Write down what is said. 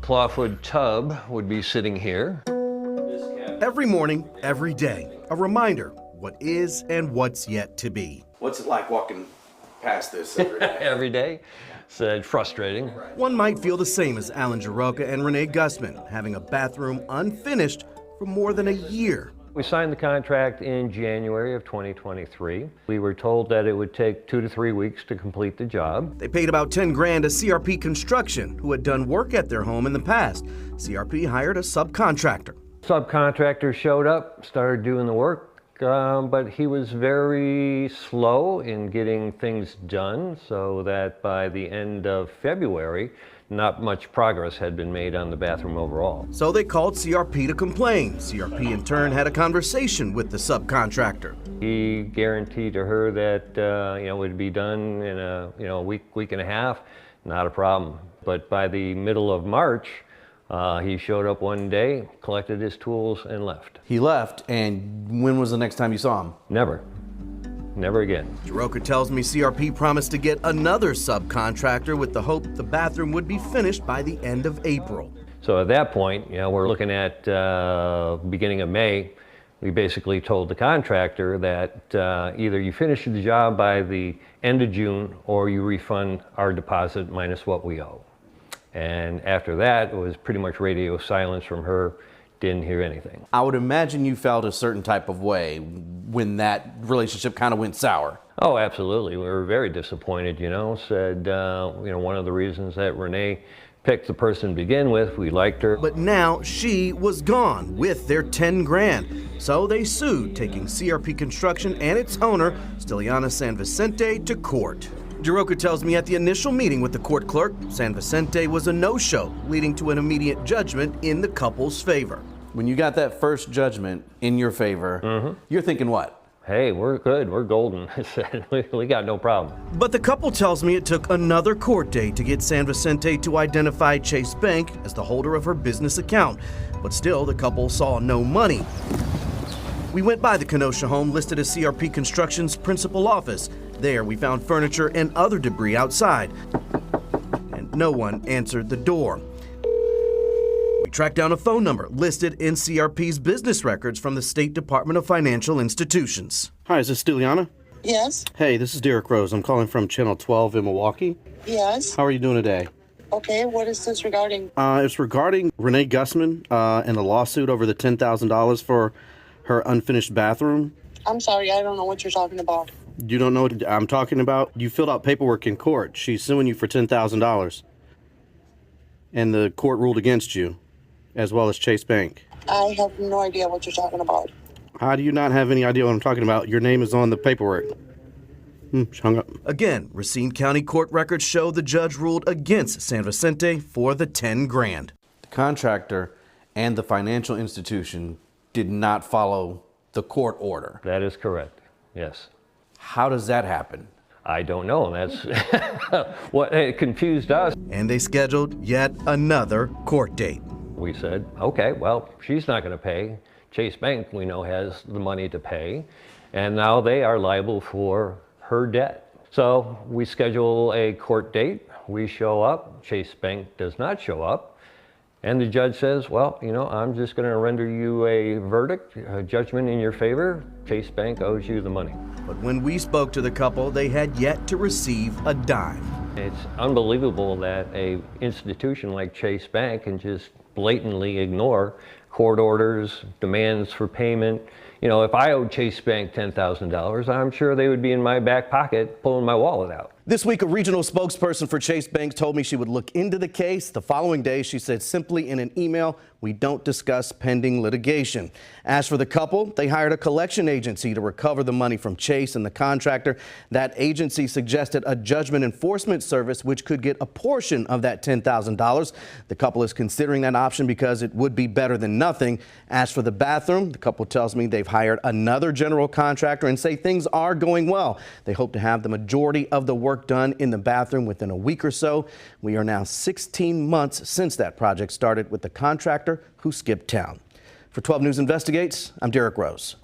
clawfoot tub would be sitting here. Every morning, every day, a reminder what is and what's yet to be. What's it like walking past this every day? Every day. Said frustrating. One might feel the same as Alan Jaroka and Renee Gussman, having a bathroom unfinished for more than a year. We signed the contract in January of 2023. We were told that it would take 2 to 3 weeks to complete the job. They paid about 10 grand to CRP Construction, who had done work at their home in the past. CRP hired a subcontractor. Subcontractor showed up, started doing the work, but he was very slow in getting things done, so that by the end of February, not much progress had been made on the bathroom overall. So they called CRP to complain. CRP in turn had a conversation with the subcontractor. He guaranteed to her that it would be done in a week and a half, not a problem. But by the middle of March, he showed up one day, collected his tools, and left. He left, and when was the next time you saw him? Never again. Jaroka tells me CRP promised to get another subcontractor with the hope the bathroom would be finished by the end of April. So at that point, we're looking at beginning of May. We basically told the contractor that either you finish the job by the end of June or you refund our deposit minus what we owe. And after that, it was pretty much radio silence from her. Didn't hear anything. I would imagine you felt a certain type of way when that relationship kind of went sour. Oh, absolutely. We were very disappointed, said, one of the reasons that Renee picked the person to begin with, we liked her. But now she was gone with their 10 grand. So they sued, taking CRP Construction and its owner, Stiliana San Vicente, to court. Jaroka tells me at the initial meeting with the court clerk, San Vicente was a no-show, leading to an immediate judgment in the couple's favor. When you got that first judgment in your favor, you're thinking what? Hey, we're good, we're golden. I said, we got no problem. But the couple tells me it took another court date to get San Vicente to identify Chase Bank as the holder of her business account. But still, the couple saw no money. We went by the Kenosha home listed as CRP Construction's principal office. There, we found furniture and other debris outside, and no one answered the door. We tracked down a phone number listed in CRP's business records from the State Department of Financial Institutions. Hi, is this Stiliana? Yes. Hey, this is Derek Rose. I'm calling from Channel 12 in Milwaukee. Yes. How are you doing today? Okay, what is this regarding? It's regarding Renee Gussman and a lawsuit over the $10,000 for her unfinished bathroom. I'm sorry, I don't know what you're talking about. You don't know what I'm talking about? You filled out paperwork in court. She's suing you for $10,000. And the court ruled against you, as well as Chase Bank. I have no idea what you're talking about. How do you not have any idea what I'm talking about? Your name is on the paperwork. She hung up. Again, Racine County court records show the judge ruled against San Vicente for the 10 grand. The contractor and the financial institution did not follow the court order. That is correct, yes. How does that happen? I don't know. That's what it confused us. And they scheduled yet another court date. We said, okay, well, she's not going to pay. Chase Bank, we know, has the money to pay, and now they are liable for her debt. So we schedule a court date. We show up. Chase Bank does not show up. And the judge says, well, I'm just going to render you a verdict, a judgment in your favor. Chase Bank owes you the money. But when we spoke to the couple, they had yet to receive a dime. It's unbelievable that a institution like Chase Bank can just blatantly ignore court orders, demands for payment. If I owed Chase Bank $10,000, I'm sure they would be in my back pocket pulling my wallet out. This week, a regional spokesperson for Chase Bank told me she would look into the case. The following day, she said simply in an email, we don't discuss pending litigation. As for the couple, they hired a collection agency to recover the money from Chase and the contractor. That agency suggested a judgment enforcement service, which could get a portion of that $10,000. The couple is considering that option because it would be better than nothing. As for the bathroom, the couple tells me they've hired another general contractor and say things are going well. They hope to have the majority of the work done in the bathroom within a week or so. We are now 16 months since that project started with the contractor who skipped town. For 12 News Investigates, I'm Derek Rose.